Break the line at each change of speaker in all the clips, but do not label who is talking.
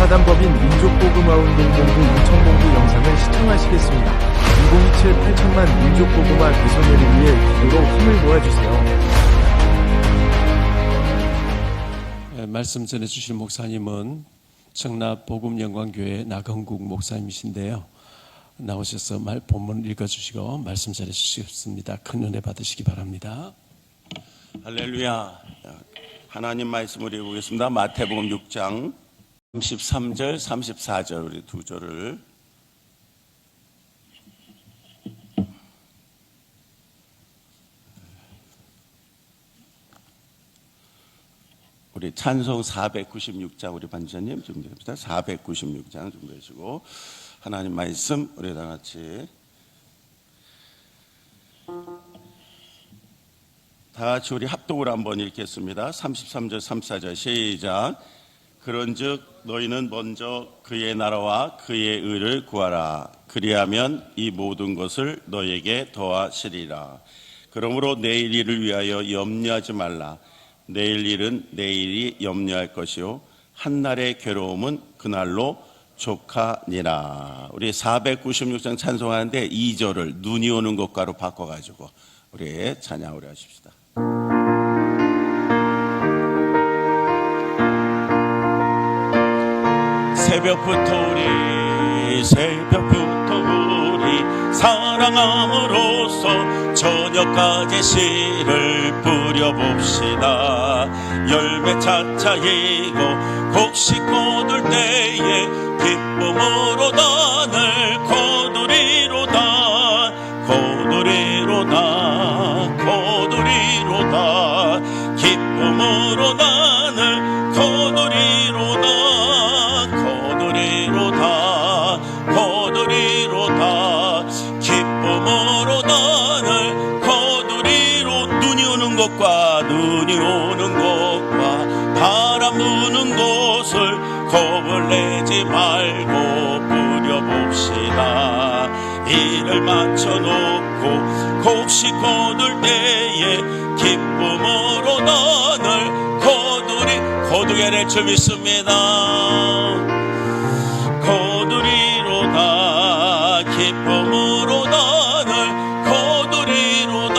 사단법인 민족고구마운동본부 인천본부 영상을 시청하시겠습니다. 2027 8천만 민족고구마 기소년을 위해 기도로 힘을 모아주세요.
말씀 전해주실 목사님은 청라 복음영광교회 나건국 목사님이신데요. 나오셔서 본문 읽어주시고 말씀 전해주시겠습니다. 큰 은혜 받으시기 바랍니다.
할렐루야. 하나님 말씀을 읽어보겠습니다. 마태복음 6장 33절 34절 우리 두 절을 우리 찬송 496장 우리 반주자님 준비합니다. 496장 준비하시고 하나님 말씀 우리 다 같이 우리 합독을 한번 읽겠습니다. 33절 34절 시작. 그런즉 너희는 먼저 그의 나라와 그의 의를 구하라. 그리하면 이 모든 것을 너희에게 더하시리라. 그러므로 내일 일을 위하여 염려하지 말라. 내일 일은 내일이 염려할 것이요 한날의 괴로움은 그날로 족하니라. 우리 496장 찬송하는데 2절을 눈이 오는 것과로 바꿔가지고 우리 찬양을 하십시다. 새벽부터 우리 사랑함으로써 저녁까지 씨를 뿌려봅시다. 열매 차차이고 곡식 거둘 때에 기쁨으로 단을 거두리로다. 기쁨으로 단을 거두리로다. 기쁨으로 단을 거두리로. 눈이 오는 것과 바람 부는 곳을 겁을 내지 말고 뿌려봅시다. 이를 맞춰놓고 곡식 거둘 때에 기쁨으로 단을 거두게 될 줄 믿습니다. 거두리로다. 기쁨으로 단을 거두리로다.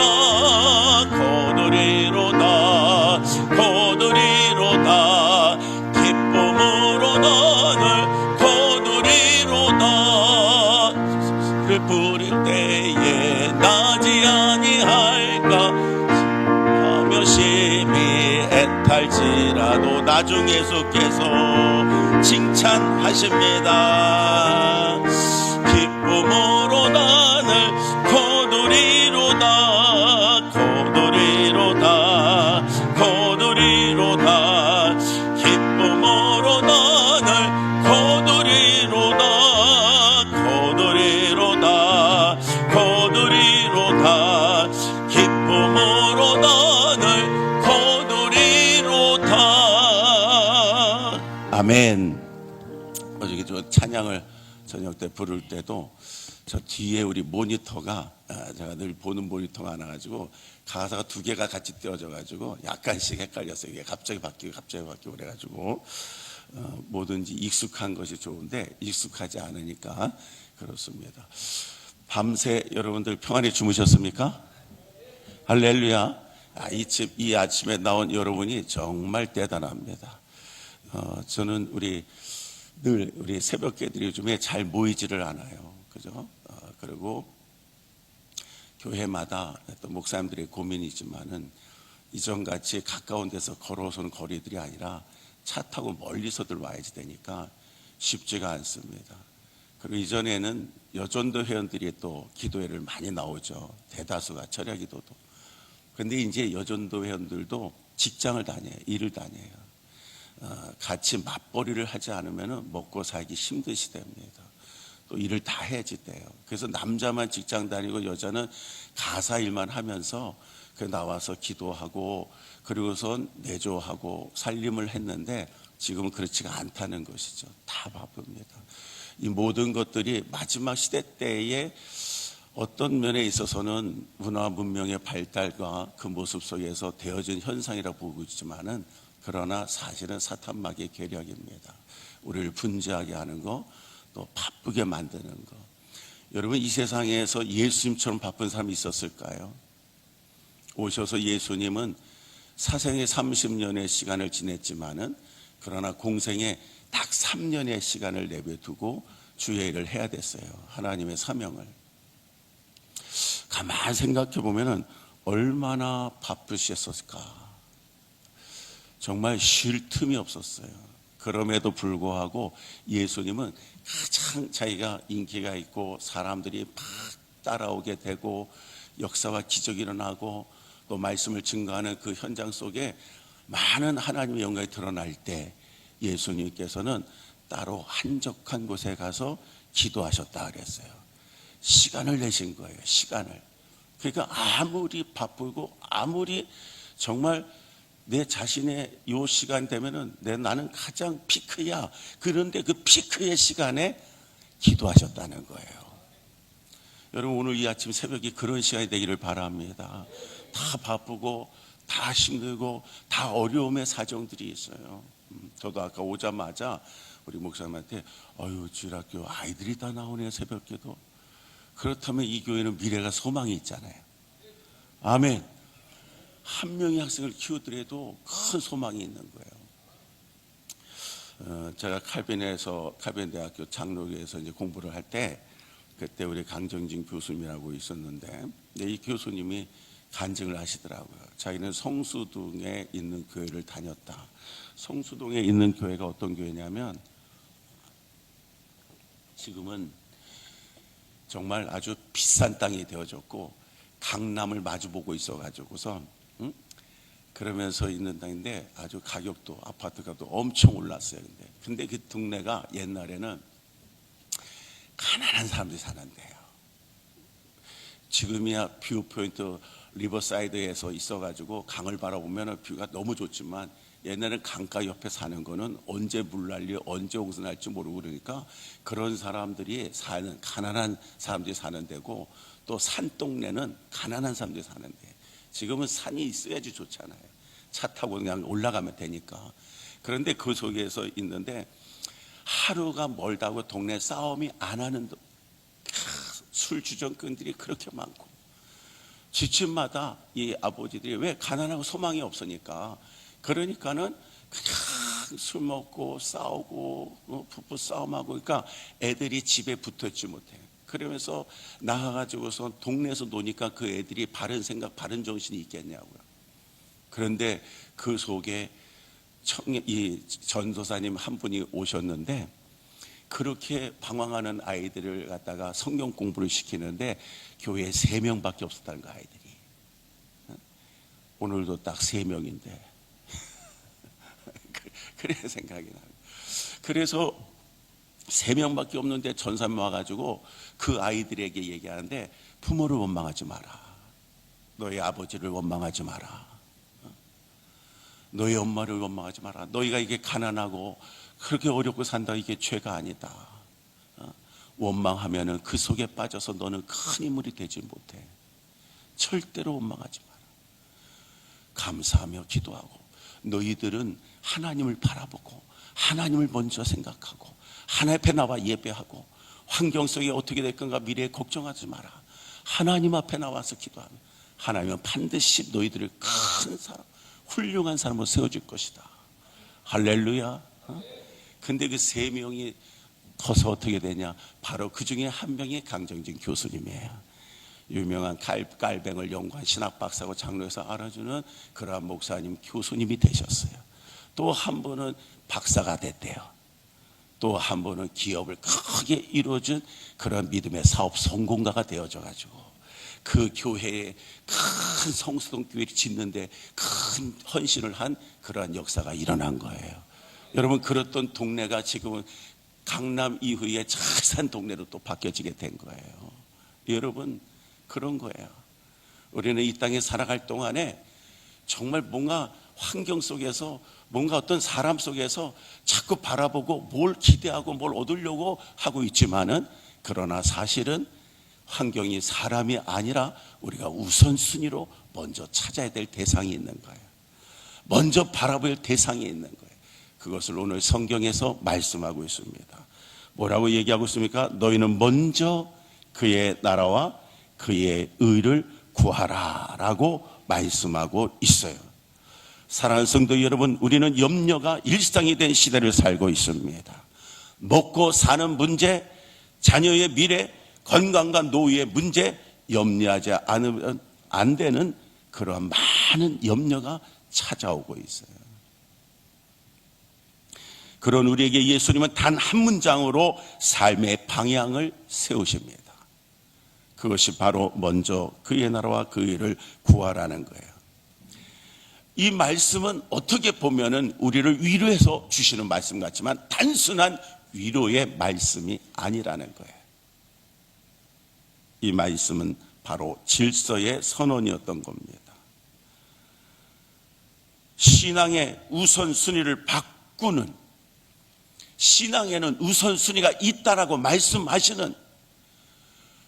기쁨으로 단을 거두리로다. 를 뿌릴 때에 나지 아니할까 하며 심히 애탈지라도 나중 예수께서 칭찬하십니다. 기쁨으로 단을 거두리로다. 기쁨으로 단을 거두리로다. 기쁨으로 단을 거두리로다. 아멘. 어저께 저 찬양을 저녁 때 부를 때도 저 뒤에 우리 모니터가 제가 늘 보는 모니터가 하나 가지고 가사가 두 개가 같이 띄워져 가지고 약간씩 헷갈렸어요. 이게 갑자기 바뀌고 그래가지고 뭐든지 익숙한 것이 좋은데 익숙하지 않으니까 그렇습니다. 밤새 여러분들 평안히 주무셨습니까? 할렐루야. 이 아침에 나온 여러분이 정말 대단합니다. 저는 우리 새벽기도리 요즘에 잘 모이지를 않아요. 그죠? 그리고 교회마다 또 목사님들의 고민이지만은 이전같이 가까운 데서 걸어서는 거리들이 아니라 차 타고 멀리서들 와야지 되니까 쉽지가 않습니다. 그리고 이전에는 여전도 회원들이 또 기도회를 많이 나오죠. 대다수가 철야기도도. 근데 이제 여전도 회원들도 직장을 다녀요. 일을 다녀요. 같이 맞벌이를 하지 않으면 먹고 살기 힘든 시대입니다. 또 일을 다 해야지 돼요. 그래서 남자만 직장 다니고 여자는 가사 일만 하면서 나와서 기도하고 그리고선 내조하고 살림을 했는데 지금은 그렇지가 않다는 것이죠. 다 바쁩니다. 이 모든 것들이 마지막 시대 때에 어떤 면에 있어서는 문화 문명의 발달과 그 모습 속에서 되어진 현상이라고 보고 있지만은 그러나 사실은 사탄마귀의 계략입니다. 우리를 분주하게 하는 거, 또 바쁘게 만드는 거. 여러분, 이 세상에서 예수님처럼 바쁜 사람이 있었을까요? 오셔서 예수님은 사생에 30년의 시간을 지냈지만은, 그러나 공생에 딱 3년의 시간을 내버려두고 주의 일을 해야 됐어요. 하나님의 사명을. 가만히 생각해 보면은 얼마나 바쁘셨을까. 정말 쉴 틈이 없었어요. 그럼에도 불구하고 예수님은 가장 자기가 인기가 있고 사람들이 막 따라오게 되고 역사와 기적이 일어나고 또 말씀을 증거하는 그 현장 속에 많은 하나님의 영광이 드러날 때 예수님께서는 따로 한적한 곳에 가서 기도하셨다 그랬어요. 시간을 내신 거예요. 시간을. 그러니까 아무리 바쁘고 아무리 정말 내 자신의 요 시간 되면은 나는 가장 피크야. 그런데 그 피크의 시간에 기도하셨다는 거예요. 여러분, 오늘 이 아침 새벽이 그런 시간이 되기를 바랍니다. 다 바쁘고 다 힘들고 다 어려움의 사정들이 있어요. 저도 아까 오자마자 우리 목사님한테 주일학교 아이들이 다 나오네요. 새벽기도. 그렇다면 이 교회는 미래가 소망이 있잖아요. 아멘. 한 명의 학생을 키우더라도 큰 소망이 있는 거예요. 제가 칼빈 대학교 장로교에서 이제 공부를 할 때, 그때 우리 강정진 교수님이라고 있었는데, 이 교수님이 간증을 하시더라고요. 자기는 성수동에 있는 교회를 다녔다. 성수동에 있는 교회가 어떤 교회냐면, 지금은 정말 아주 비싼 땅이 되어졌고 강남을 마주보고 있어가지고서 그러면서 있는 땅인데 아주 가격도 아파트 값도 엄청 올랐어요. 근데 그 동네가 옛날에는 가난한 사람들이 사는데요. 지금이야 뷰 포인트 리버사이드에서 있어가지고 강을 바라보면 뷰가 너무 좋지만, 옛날에는 강가 옆에 사는 거는 언제 물 날리 언제 홍수 날지 모르고, 그러니까 그런 사람들이 사는, 가난한 사람들이 사는 데고, 또 산동네는 가난한 사람들이 사는 데. 지금은 산이 있어야지 좋잖아요. 차 타고 그냥 올라가면 되니까. 그런데 그 속에서 있는데 하루가 멀다고 동네 싸움이 안 하는 술 주정꾼들이 그렇게 많고, 집집마다 이 아버지들이 왜 가난하고 소망이 없으니까, 그러니까는 그냥 술 먹고 싸우고 부부 싸움하고, 그러니까 애들이 집에 붙어있지 못해. 그러면서 나가가지고서 동네에서 노니까 그 애들이 바른 생각, 바른 정신이 있겠냐고요. 그런데 그 속에 이 전도사님 한 분이 오셨는데, 그렇게 방황하는 아이들을 갖다가 성경 공부를 시키는데 교회에 3명밖에 없었다는 거, 아이들이. 오늘도 딱 3명인데 그래 생각이 나요. 그래서 3명밖에 없는데 전사님 와가지고 그 아이들에게 얘기하는데, 부모를 원망하지 마라. 너희 아버지를 원망하지 마라. 너희 엄마를 원망하지 마라. 너희가 이게 가난하고 그렇게 어렵고 산다, 이게 죄가 아니다. 원망하면은 그 속에 빠져서 너는 큰 인물이 되지 못해. 절대로 원망하지 마라. 감사하며 기도하고, 너희들은 하나님을 바라보고 하나님을 먼저 생각하고 하나님 앞에 나와 예배하고, 환경 속에 어떻게 될 건가 미래에 걱정하지 마라. 하나님 앞에 나와서 기도하면 하나님은 반드시 너희들을 큰 사람, 훌륭한 사람으로 세워줄 것이다. 할렐루야. 근데 그 3명이 커서 어떻게 되냐, 바로 그 중에 한 명이 강정진 교수님이에요. 유명한 깔뱅을 연구한 신학박사고 장로에서 알아주는 그러한 목사님, 교수님이 되셨어요. 또 한 분은 박사가 됐대요. 또 한 분은 기업을 크게 이루어준 그런 믿음의 사업 성공가가 되어져 가지고 그 교회에 큰 성수동 교회를 짓는데 큰 헌신을 한 그러한 역사가 일어난 거예요. 여러분, 그랬던 동네가 지금은 강남 이후에 잘 산 동네로 또 바뀌어지게 된 거예요. 여러분, 그런 거예요. 우리는 이 땅에 살아갈 동안에 정말 뭔가 환경 속에서, 뭔가 어떤 사람 속에서 자꾸 바라보고 뭘 기대하고 뭘 얻으려고 하고 있지만은, 그러나 사실은 환경이 사람이 아니라 우리가 우선순위로 먼저 찾아야 될 대상이 있는 거예요. 먼저 바라볼 대상이 있는 거예요. 그것을 오늘 성경에서 말씀하고 있습니다. 뭐라고 얘기하고 있습니까? 너희는 먼저 그의 나라와 그의 의를 구하라 라고 말씀하고 있어요. 사랑하는 성도 여러분, 우리는 염려가 일상이 된 시대를 살고 있습니다. 먹고 사는 문제, 자녀의 미래, 건강과 노후의 문제, 염려하지 않으면 안 되는 그러한 많은 염려가 찾아오고 있어요. 그런 우리에게 예수님은 단 한 문장으로 삶의 방향을 세우십니다. 그것이 바로 먼저 그의 나라와 그 일을 구하라는 거예요. 이 말씀은 어떻게 보면은 우리를 위로해서 주시는 말씀 같지만 단순한 위로의 말씀이 아니라는 거예요. 이 말씀은 바로 질서의 선언이었던 겁니다. 신앙의 우선순위를 바꾸는, 신앙에는 우선순위가 있다라고 말씀하시는,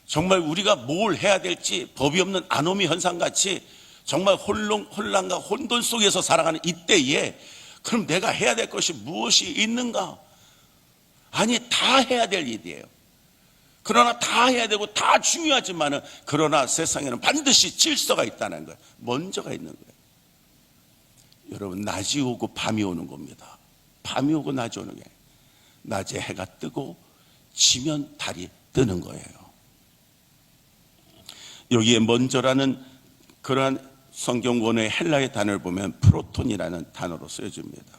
정말 우리가 뭘 해야 될지 법이 없는 아노미 현상같이 정말 혼란과 혼돈 속에서 살아가는 이때에 그럼 내가 해야 될 것이 무엇이 있는가? 아니, 다 해야 될 일이에요. 그러나 다 해야 되고 다 중요하지만은, 그러나 세상에는 반드시 질서가 있다는 거예요. 먼저가 있는 거예요. 여러분, 낮이 오고 밤이 오는 겁니다. 밤이 오고 낮이 오는 게, 낮에 해가 뜨고 지면 달이 뜨는 거예요. 여기에 먼저라는 그러한 성경원의 헬라의 단어를 보면 프로톤이라는 단어로 쓰여집니다.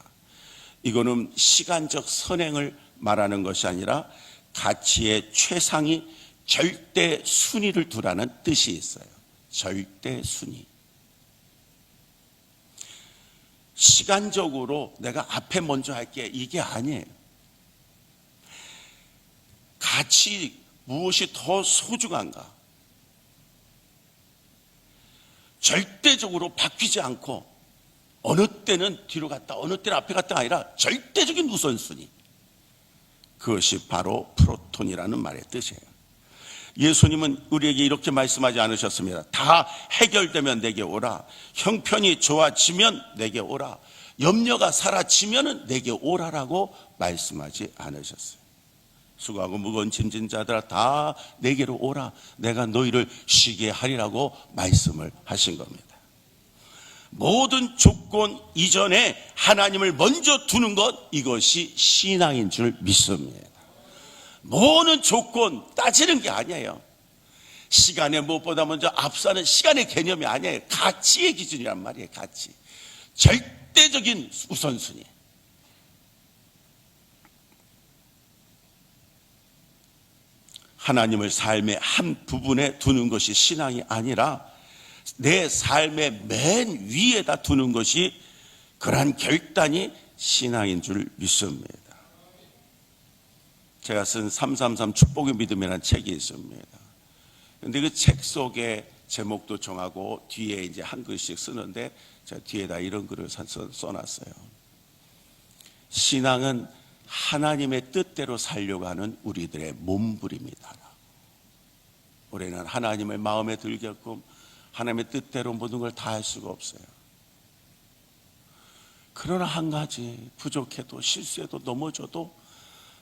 이거는 시간적 선행을 말하는 것이 아니라 가치의 최상위, 절대 순위를 두라는 뜻이 있어요. 절대 순위. 시간적으로 내가 앞에 먼저 할게, 이게 아니에요. 가치, 무엇이 더 소중한가? 절대적으로 바뀌지 않고 어느 때는 뒤로 갔다 어느 때는 앞에 갔다 아니라 절대적인 우선순위, 그것이 바로 프로톤이라는 말의 뜻이에요. 예수님은 우리에게 이렇게 말씀하지 않으셨습니다. 다 해결되면 내게 오라, 형편이 좋아지면 내게 오라, 염려가 사라지면 내게 오라라고 말씀하지 않으셨어요. 수고하고 무거운 짐진 자들아 다 내게로 오라, 내가 너희를 쉬게 하리라고 말씀을 하신 겁니다. 모든 조건 이전에 하나님을 먼저 두는 것, 이것이 신앙인 줄 믿습니다. 모든 조건 따지는 게 아니에요. 시간의 무엇보다 먼저 앞서는 시간의 개념이 아니에요. 가치의 기준이란 말이에요. 가치, 절대적인 우선순위. 하나님을 삶의 한 부분에 두는 것이 신앙이 아니라 내 삶의 맨 위에다 두는 것이, 그러한 결단이 신앙인 줄 믿습니다. 제가 쓴 333 축복의 믿음이라는 책이 있습니다. 그런데 그 책 속에 제목도 정하고 뒤에 이제 한 글씩 쓰는데, 제가 뒤에다 이런 글을 써놨어요. 신앙은 하나님의 뜻대로 살려고 하는 우리들의 몸부림이다. 우리는 하나님의 마음에 들게끔 하나님의 뜻대로 모든 걸 다 할 수가 없어요. 그러나 한 가지, 부족해도 실수해도 넘어져도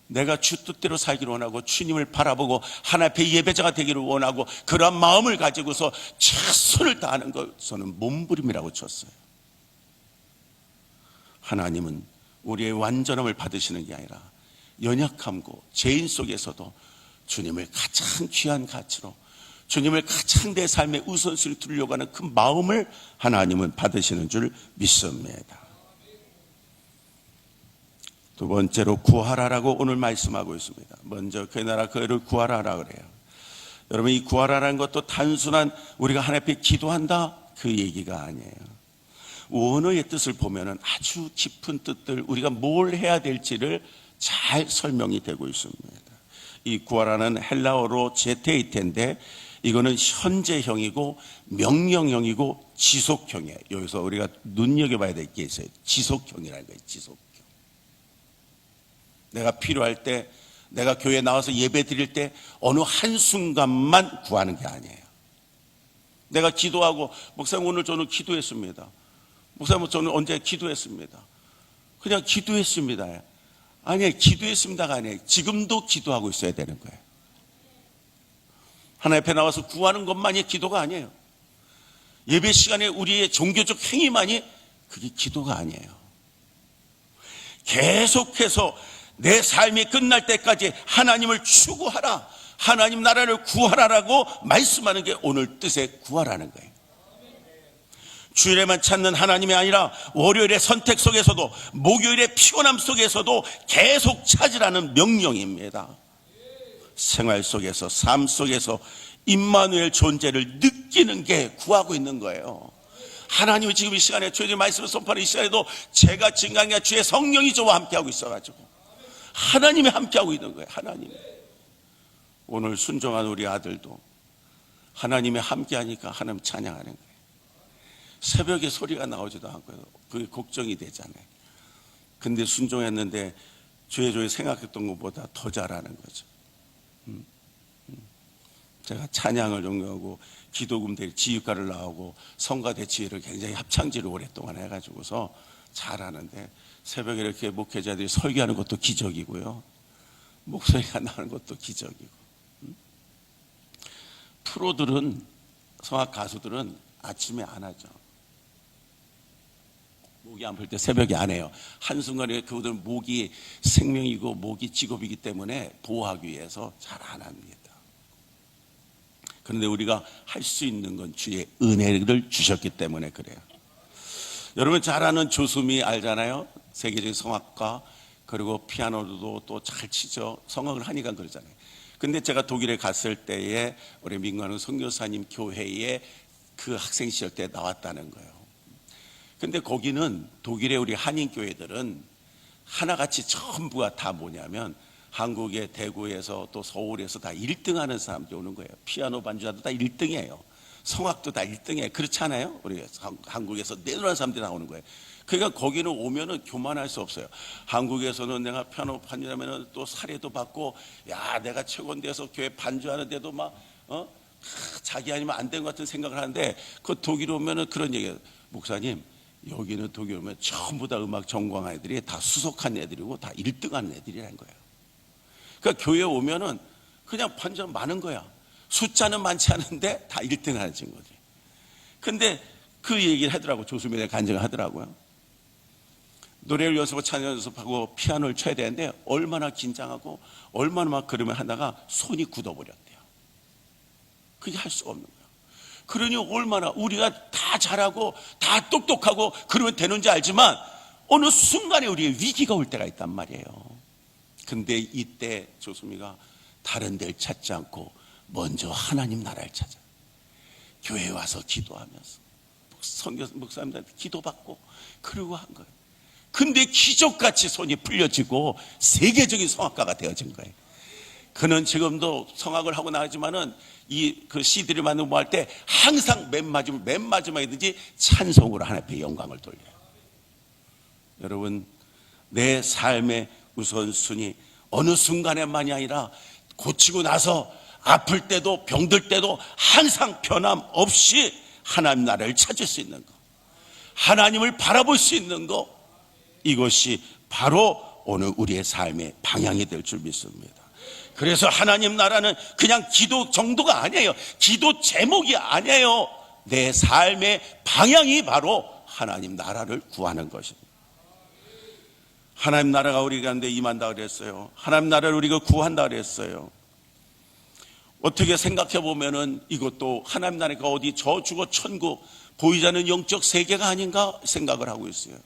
내가 주 뜻대로 살기를 원하고 주님을 바라보고 하나님 앞에 예배자가 되기를 원하고 그러한 마음을 가지고서 최선을 다하는 것은 몸부림이라고 쳤어요. 하나님은 우리의 완전함을 받으시는 게 아니라 연약함과 죄인 속에서도 주님을 가장 귀한 가치로, 주님을 가장 내 삶의 우선순위를 두려고 하는 그 마음을 하나님은 받으시는 줄 믿습니다. 두 번째로 구하라라고 오늘 말씀하고 있습니다. 먼저 그 나라 그를 구하라라 그래요. 여러분, 이 구하라라는 것도 단순한 우리가 하나님 앞에 기도한다 그 얘기가 아니에요. 원어의 뜻을 보면은 아주 깊은 뜻들, 우리가 뭘 해야 될지를 잘 설명이 되고 있습니다. 이 구하라는 헬라어로 제테이테인데, 이거는 현재형이고 명령형이고 지속형이에요. 여기서 우리가 눈여겨봐야 될 게 있어요. 지속형이라는 거예요. 지속형. 내가 필요할 때, 내가 교회에 나와서 예배 드릴 때 어느 한순간만 구하는 게 아니에요. 내가 기도하고, 목사님 오늘 저는 기도했습니다. 목사님, 저는 언제 기도했습니다. 그냥 기도했습니다. 아니, 기도했습니다가 아니에요. 지금도 기도하고 있어야 되는 거예요. 하나님 앞에 나와서 구하는 것만이 기도가 아니에요. 예배 시간에 우리의 종교적 행위만이 그게 기도가 아니에요. 계속해서 내 삶이 끝날 때까지 하나님을 추구하라, 하나님 나라를 구하라라고 말씀하는 게 오늘 뜻의 구하라는 거예요. 주일에만 찾는 하나님이 아니라 월요일의 선택 속에서도, 목요일의 피곤함 속에서도 계속 찾으라는 명령입니다. 생활 속에서, 삶 속에서 임마누엘 존재를 느끼는 게 구하고 있는 거예요. 하나님이 지금 이 시간에 주의 말씀을 선포하는 이 시간에도 제가 증강이야 주의 성령이 저와 함께하고 있어가지고 하나님이 함께하고 있는 거예요. 하나님이. 오늘 순종한 우리 아들도 하나님이 함께하니까 하나님 찬양하는 거예요. 새벽에 소리가 나오지도 않고요. 그게 걱정이 되잖아요. 근데 순종했는데 주의 생각했던 것보다 더 잘하는 거죠. 제가 찬양을 연구하고 기도금대 지휘과를 나오고 성가대 지휘를 굉장히 합창지를 오랫동안 해가지고서 잘하는데 새벽에 이렇게 목회자들이 설교하는 것도 기적이고요. 목소리가 나는 것도 기적이고. 프로들은, 성악 가수들은 아침에 안 하죠. 목이 안 풀 때 새벽에 안 해요. 한순간에 그들은 목이 생명이고 목이 직업이기 때문에 보호하기 위해서 잘 안 합니다. 그런데 우리가 할 수 있는 건 주의 은혜를 주셨기 때문에 그래요. 여러분 잘 아는 조수미 알잖아요. 세계적인 성악가, 그리고 피아노도 또 잘 치죠. 성악을 하니까 그러잖아요. 근데 제가 독일에 갔을 때에 우리 민관우 선교사님 교회에 그 학생 시절 때 나왔다는 거예요. 근데 거기는 독일의 우리 한인교회들은 하나같이 전부가 다 뭐냐면 한국의 대구에서 또 서울에서 다 1등 하는 사람들이 오는 거예요. 피아노 반주자도 다 1등이에요. 성악도 다 1등이에요. 그렇지 않아요? 우리 한국에서 내놓은 사람들이 나오는 거예요. 그러니까 거기는 오면은 교만할 수 없어요. 한국에서는 내가 피아노 반주하면은 또 사례도 받고, 야, 내가 최고인데서 교회 반주하는데도 막, 자기 아니면 안 된 것 같은 생각을 하는데, 그 독일 오면은 그런 얘기예요. 목사님, 여기는 독일 오면 전부 다 음악 전공한 애들이 다 수석한 애들이고 다 1등 하는 애들이라는 거예요. 그러니까 교회 오면은 그냥 반주 많은 거야. 숫자는 많지 않은데 다 1등 하는 친구들이. 근데 그 얘기를 하더라고. 조수미에 간증을 하더라고요. 노래를 연습하고 찬양 연습하고 피아노를 쳐야 되는데 얼마나 긴장하고 얼마나 막 그러면 하다가 손이 굳어버렸대요. 그게 할 수가 없는 거예요. 그러니 얼마나 우리가 다 잘하고 다 똑똑하고 그러면 되는지 알지만 어느 순간에 우리의 위기가 올 때가 있단 말이에요. 근데 이때 조수미가 다른 데를 찾지 않고 먼저 하나님 나라를 찾아 교회에 와서 기도하면서 목사님들한테 기도받고 그러고 한 거예요. 근데 기적같이 손이 풀려지고 세계적인 성악가가 되어진 거예요. 그는 지금도 성악을 하고 나가지만은 그 CD를 만들고 뭐 할 때 항상 맨 마지막이든지 찬송으로 하나님 앞에 영광을 돌려요. 여러분, 내 삶의 우선순위 어느 순간에만이 아니라 고치고 나서 아플 때도 병들 때도 항상 변함없이 하나님 나라를 찾을 수 있는 것, 하나님을 바라볼 수 있는 것, 이것이 바로 오늘 우리의 삶의 방향이 될 줄 믿습니다. 그래서 하나님 나라는 그냥 기도 정도가 아니에요. 기도 제목이 아니에요. 내 삶의 방향이 바로 하나님 나라를 구하는 것입니다. 하나님 나라가 우리 가운데 임한다 그랬어요. 하나님 나라를 우리가 구한다 그랬어요. 어떻게 생각해 보면은 이것도 하나님 나라가 어디 저주고 천국 보이지 않는 영적 세계가 아닌가 생각을 하고 있어요.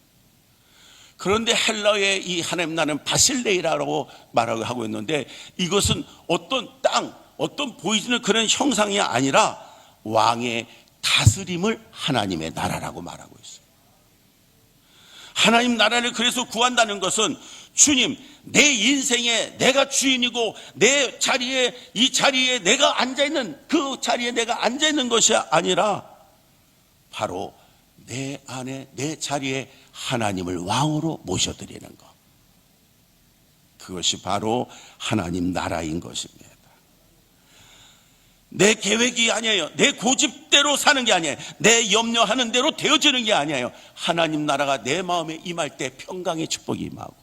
그런데 헬라어의 이 하나님 나라는 바실레이라고 말하고 있는데 이것은 어떤 땅, 어떤 보이지는 그런 형상이 아니라 왕의 다스림을 하나님의 나라라고 말하고 있어요. 하나님 나라를 그래서 구한다는 것은 주님, 내 인생에 내가 주인이고 내 자리에, 이 자리에 내가 앉아있는, 그 자리에 내가 앉아있는 것이 아니라 바로 내 안에, 내 자리에 하나님을 왕으로 모셔드리는 것, 그것이 바로 하나님 나라인 것입니다. 내 계획이 아니에요. 내 고집대로 뜻대로 사는 게 아니에요. 내 염려하는 대로 되어지는 게 아니에요. 하나님 나라가 내 마음에 임할 때 평강의 축복이 임하고,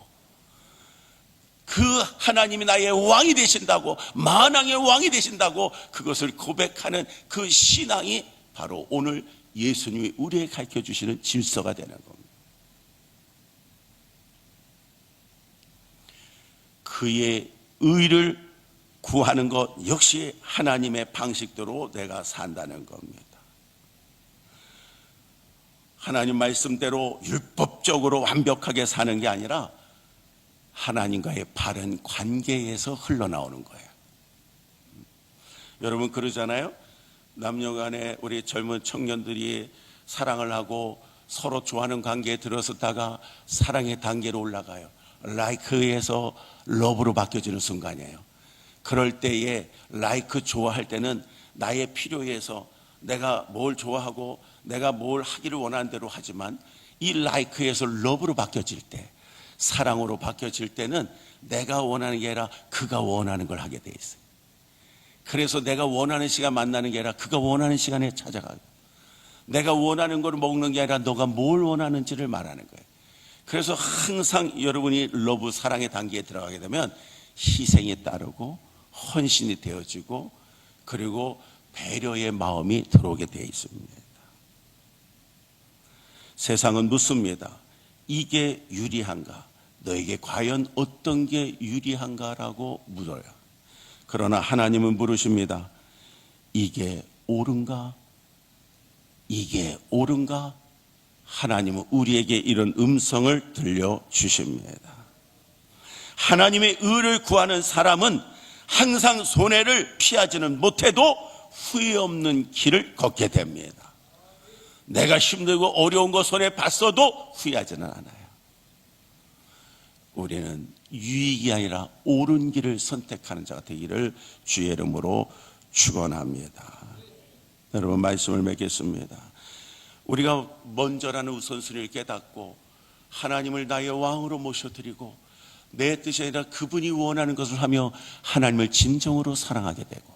그 하나님이 나의 왕이 되신다고, 만왕의 왕이 되신다고 그것을 고백하는 그 신앙이 바로 오늘 예수님이 우리에게 가르쳐 주시는 질서가 되는 겁니다. 그의 의를 구하는 것 역시 하나님의 방식대로 내가 산다는 겁니다. 하나님 말씀대로 율법적으로 완벽하게 사는 게 아니라 하나님과의 바른 관계에서 흘러나오는 거예요. 여러분 그러잖아요. 남녀간에 우리 젊은 청년들이 사랑을 하고 서로 좋아하는 관계에 들어섰다가 사랑의 단계로 올라가요. 라이크에서 러브로 바뀌어지는 순간이에요. 그럴 때에 라이크 좋아할 때는 나의 필요에서 내가 뭘 좋아하고 내가 뭘 하기를 원하는 대로 하지만, 이 라이크에서 러브로 바뀌어질 때, 사랑으로 바뀌어질 때는 내가 원하는 게 아니라 그가 원하는 걸 하게 돼 있어요. 그래서 내가 원하는 시간 만나는 게 아니라 그가 원하는 시간에 찾아가고, 내가 원하는 걸 먹는 게 아니라 너가 뭘 원하는지를 말하는 거예요. 그래서 항상 여러분이 러브, 사랑의 단계에 들어가게 되면 희생이 따르고 헌신이 되어지고, 그리고 배려의 마음이 들어오게 되어 있습니다. 세상은 묻습니다. 이게 유리한가? 너에게 과연 어떤 게 유리한가라고 물어요. 그러나 하나님은 물으십니다. 이게 옳은가? 이게 옳은가? 하나님은 우리에게 이런 음성을 들려주십니다. 하나님의 의를 구하는 사람은 항상 손해를 피하지는 못해도 후회 없는 길을 걷게 됩니다. 내가 힘들고 어려운 거 손에 봤어도 후회하지는 않아요. 우리는 유익이 아니라 옳은 길을 선택하는 자가 되기를 주의 이름으로 축원합니다. 여러분 말씀을 맺겠습니다. 우리가 먼저라는 우선순위를 깨닫고 하나님을 나의 왕으로 모셔드리고 내 뜻이 아니라 그분이 원하는 것을 하며 하나님을 진정으로 사랑하게 되고,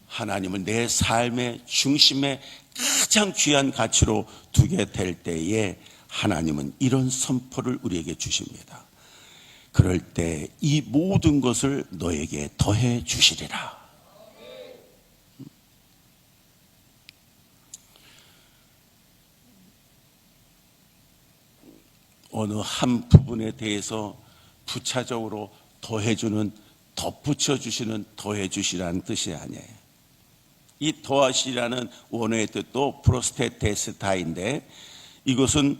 하나님을 내 삶의 중심에 가장 귀한 가치로 두게 될 때에 하나님은 이런 선포를 우리에게 주십니다. 그럴 때 이 모든 것을 너에게 더해 주시리라. 어느 한 부분에 대해서 부차적으로 더해주는, 덧붙여주시는 더해주시라는 뜻이 아니에요. 이 더하시라는 원어의 뜻도 프로스테테스타인데, 이것은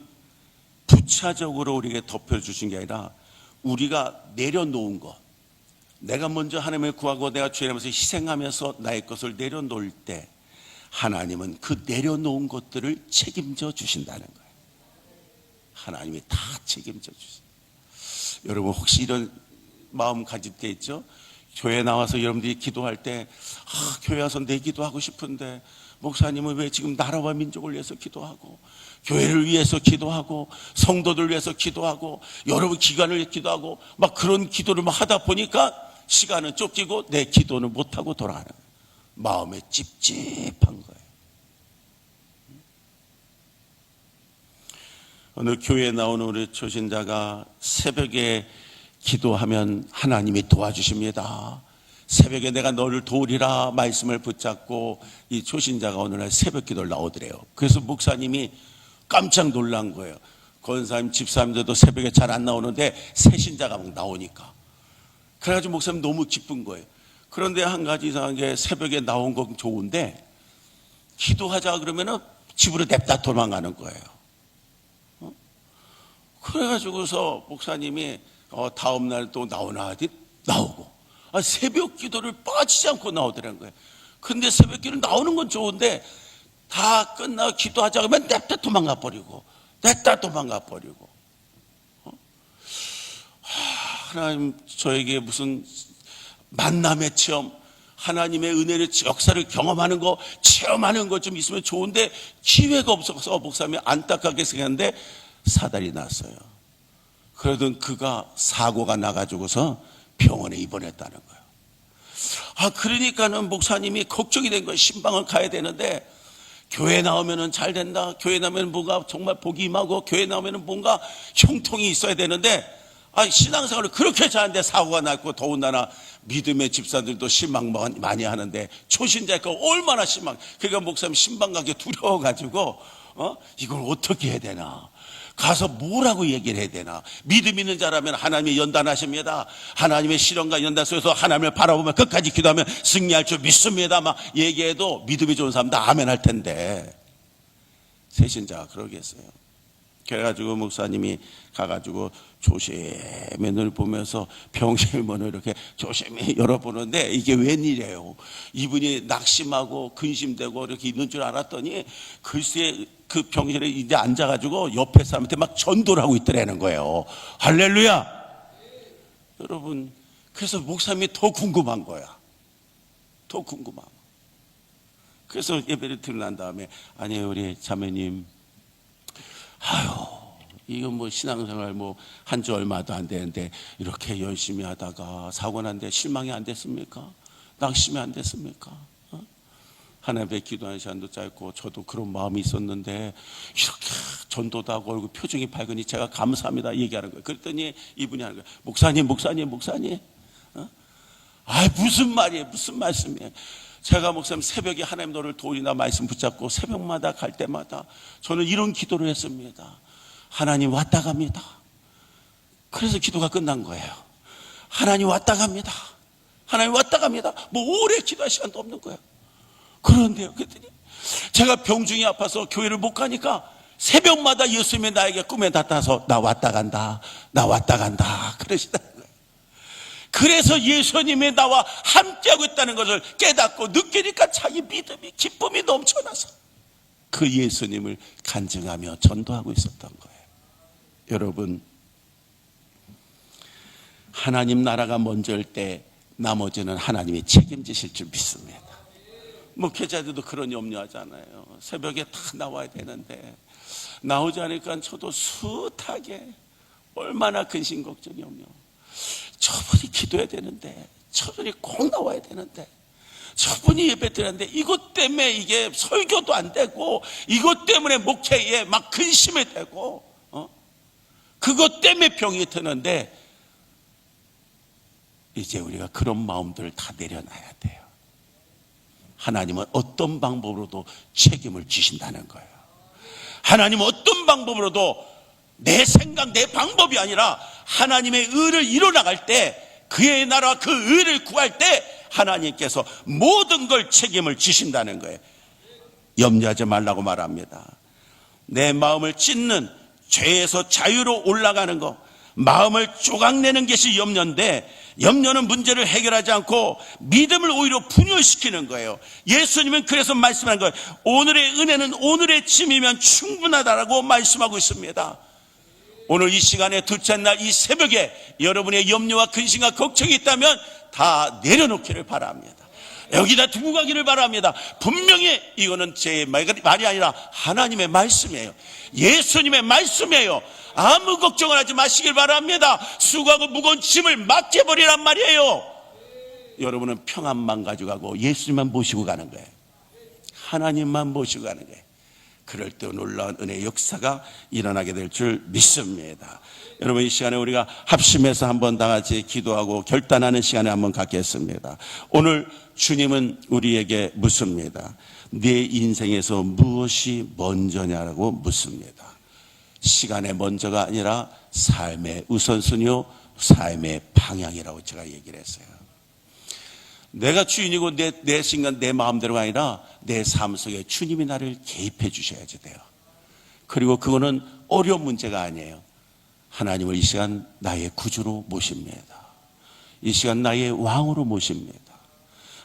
부차적으로 우리에게 덮여주신 게 아니라 우리가 내려놓은 것, 내가 먼저 하나님을 구하고 내가 주의 이름에서 희생하면서 나의 것을 내려놓을 때 하나님은 그 내려놓은 것들을 책임져 주신다는 거예요. 하나님이 다 책임져 주세요. 여러분 혹시 이런 마음 가질 때 있죠? 교회 나와서 여러분들이 기도할 때 교회 와서 내 기도하고 싶은데 목사님은 왜 지금 나라와 민족을 위해서 기도하고 교회를 위해서 기도하고 성도들 위해서 기도하고 여러분 기관을 위해 기도하고 막 그런 기도를 막 하다 보니까 시간은 쫓기고 내 기도는 못하고 돌아가는 거예요. 마음에 찝찝한 거예요. 어느 교회에 나오는 우리 초신자가 새벽에 기도하면 하나님이 도와주십니다. 새벽에 내가 너를 도우리라 말씀을 붙잡고 이 초신자가 어느 날 새벽 기도를 나오더래요. 그래서 목사님이 깜짝 놀란 거예요. 권사님, 집사님들도 새벽에 잘 안 나오는데 새신자가 막 나오니까. 그래가지고 목사님 너무 기쁜 거예요. 그런데 한 가지 이상한 게 새벽에 나온 건 좋은데 기도하자 그러면은 집으로 냅다 도망가는 거예요. 그래가지고서 목사님이 다음날 또 나오나 하더니 나오고, 새벽 기도를 빠지지 않고 나오더라는 거예요. 근데 새벽 기도 나오는 건 좋은데 다 끝나고 기도하자 그러면 냅다 도망가 버리고 하나님 저에게 무슨 만남의 체험, 하나님의 은혜의 역사를 경험하는 거, 체험하는 거 좀 있으면 좋은데 기회가 없어서 목사님이 안타깝게 생각했는데 사달이 났어요. 그러던 그가 사고가 나가지고서 병원에 입원했다는 거예요. 그러니까는 목사님이 걱정이 된 거예요. 신방을 가야 되는데 교회 나오면은 잘 된다. 교회 나오면 뭔가 정말 복이 임하고 교회 나오면은 뭔가 형통이 있어야 되는데 신앙생활을 그렇게 잘하는데 사고가 났고 더군다나 믿음의 집사들도 실망 많이 하는데 초신자니까 얼마나 실망. 그러니까 목사님 신방 가기 두려워가지고 이걸 어떻게 해야 되나, 가서 뭐라고 얘기를 해야 되나. 믿음 있는 자라면 하나님이 연단하십니다. 하나님의 시련과 연단 속에서 하나님을 바라보며 끝까지 기도하면 승리할 줄 믿습니다. 막 얘기해도 믿음이 좋은 사람 다 아멘 할 텐데 새신자가 그러겠어요. 그래가지고 목사님이 가가지고 조심히 눈을 보면서 병실 문을 이렇게 조심히 열어보는데 이게 웬일이에요. 이분이 낙심하고 근심되고 이렇게 있는 줄 알았더니 글쎄 그 병실에 이제 앉아가지고 옆에 사람한테 막 전도를 하고 있더라는 거예요. 할렐루야. 여러분, 그래서 목사님이 더 궁금한 거야. 더 궁금한. 그래서 예배를 드리고 난 다음에 아니 우리 자매님, 이건 뭐 신앙생활 뭐 한 지 얼마도 안 되는데 이렇게 열심히 하다가 사고 난데 실망이 안 됐습니까? 낙심이 안 됐습니까? 하나님의 기도하는 시간도 짧고 저도 그런 마음이 있었는데 이렇게 전도도 하고 얼굴 표정이 밝으니 제가 감사합니다 얘기하는 거예요. 그랬더니 이분이 하는 거예요. 목사님 무슨 말이에요, 무슨 말씀이에요. 제가 목사님 새벽에 하나님 너를 도우리나 말씀 붙잡고 새벽마다 갈 때마다 저는 이런 기도를 했습니다. 하나님 왔다 갑니다. 그래서 기도가 끝난 거예요. 하나님 왔다 갑니다. 하나님 왔다 갑니다. 뭐 오래 기도할 시간도 없는 거예요. 그런데요, 그랬더니 제가 병중이 아파서 교회를 못 가니까 새벽마다 예수님이 나에게 꿈에 나타나서 나 왔다 간다 그러시다는 거예요. 그래서 예수님이 나와 함께하고 있다는 것을 깨닫고 느끼니까 자기 믿음이, 기쁨이 넘쳐나서 그 예수님을 간증하며 전도하고 있었던 거예요. 여러분, 하나님 나라가 먼저일 때 나머지는 하나님이 책임지실 줄 믿습니다. 목회자들도 그런 염려하잖아요. 새벽에 다 나와야 되는데 나오지 않으니까 저도 숱하게 얼마나 근심 걱정이 염려. 저분이 기도해야 되는데, 저분이 꼭 나와야 되는데, 저분이 예배 드렸는데 이것 때문에 이게 설교도 안 되고 이것 때문에 목회에 막 근심이 되고 그것 때문에 병이 드는데 이제 우리가 그런 마음들을 다 내려놔야 돼요. 하나님은 어떤 방법으로도 책임을 지신다는 거예요. 하나님은 어떤 방법으로도 내 생각, 내 방법이 아니라 하나님의 의를 이뤄나갈 때, 그의 나라와 그 의를 구할 때 하나님께서 모든 걸 책임을 지신다는 거예요. 염려하지 말라고 말합니다. 내 마음을 찢는 죄에서 자유로 올라가는 것, 마음을 조각내는 것이 염려인데, 염려는 문제를 해결하지 않고 믿음을 오히려 분열시키는 거예요. 예수님은 그래서 말씀하는 거예요. 오늘의 은혜는 오늘의 짐이면 충분하다라고 말씀하고 있습니다. 오늘 이 시간에 둘째 날 이 새벽에 여러분의 염려와 근심과 걱정이 있다면 다 내려놓기를 바랍니다. 여기다 두고 가기를 바랍니다. 분명히 이거는 제 말이 아니라 하나님의 말씀이에요. 예수님의 말씀이에요. 아무 걱정을 하지 마시길 바랍니다. 수고하고 무거운 짐을 맡겨버리란 말이에요. 여러분은 평안만 가져가고 예수님만 모시고 가는 거예요. 하나님만 모시고 가는 거예요. 그럴 때 놀라운 은혜의 역사가 일어나게 될 줄 믿습니다. 여러분, 이 시간에 우리가 합심해서 한번 다 같이 기도하고 결단하는 시간에 한번 갖겠습니다. 오늘 주님은 우리에게 묻습니다. 네 인생에서 무엇이 먼저냐라고 묻습니다. 시간의 먼저가 아니라 삶의 우선순위요, 삶의 방향이라고 제가 얘기를 했어요. 내가 주인이고 내 순간 내 마음대로가 아니라 내 삶 속에 주님이 나를 개입해 주셔야지 돼요. 그리고 그거는 어려운 문제가 아니에요. 하나님을 이 시간 나의 구주로 모십니다. 이 시간 나의 왕으로 모십니다.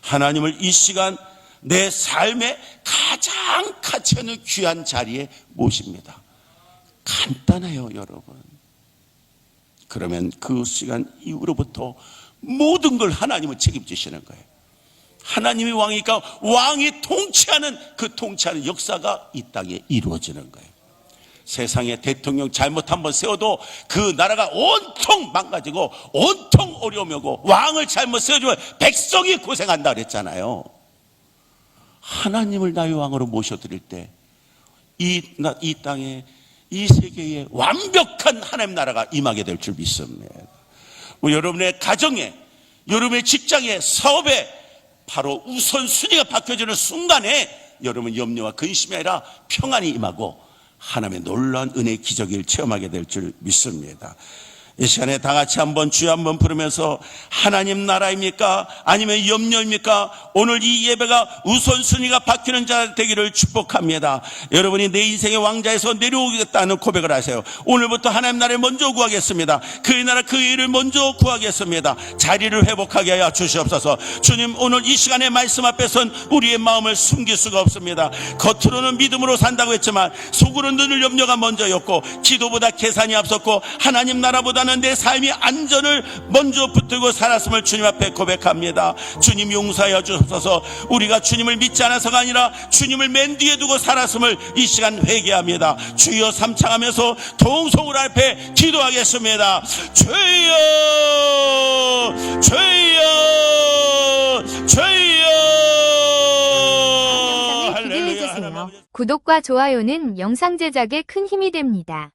하나님을 이 시간 내 삶의 가장 가치 있는 귀한 자리에 모십니다. 간단해요, 여러분. 그러면 그 시간 이후로부터 모든 걸 하나님은 책임지시는 거예요. 하나님이 왕이니까 왕이 통치하는 그 통치하는 역사가 이 땅에 이루어지는 거예요. 세상에 대통령 잘못 한번 세워도 그 나라가 온통 망가지고 온통 어려움이 오고, 왕을 잘못 세워주면 백성이 고생한다 그랬잖아요. 하나님을 나의 왕으로 모셔드릴 때 이 땅에, 이 세계에 완벽한 하나님 나라가 임하게 될 줄 믿습니다. 여러분의 가정에, 여러분의 직장에, 사업에 바로 우선순위가 바뀌어지는 순간에 여러분 염려와 근심이 아니라 평안이 임하고 하나님의 놀라운 은혜의 기적을 체험하게 될 줄 믿습니다. 이 시간에 다 같이 한번 주여 한번 부르면서, 하나님 나라입니까? 아니면 염려입니까? 오늘 이 예배가 우선순위가 바뀌는 자 되기를 축복합니다. 여러분이 내 인생의 왕자에서 내려오겠다는 고백을 하세요. 오늘부터 하나님 나라를 먼저 구하겠습니다. 그의 나라 그의 일을 먼저 구하겠습니다. 자리를 회복하게 하여 주시옵소서. 주님, 오늘 이 시간의 말씀 앞에선 우리의 마음을 숨길 수가 없습니다. 겉으로는 믿음으로 산다고 했지만 속으로는 늘 염려가 먼저였고, 기도보다 계산이 앞섰고, 하나님 나라보다는 내 삶이 안전을 먼저 붙들고 살았음을 주님 앞에 고백합니다. 주님 용서하여 주옵소서. 우리가 주님을 믿지 않아서가 아니라 주님을 맨 뒤에 두고 살았음을 이 시간 회개합니다. 주여 삼창하면서 동성으로 앞에 기도하겠습니다. 주여, 주여, 주여.
영상을 기대해주세요. 구독과 좋아요는 영상 제작에 큰 힘이 됩니다.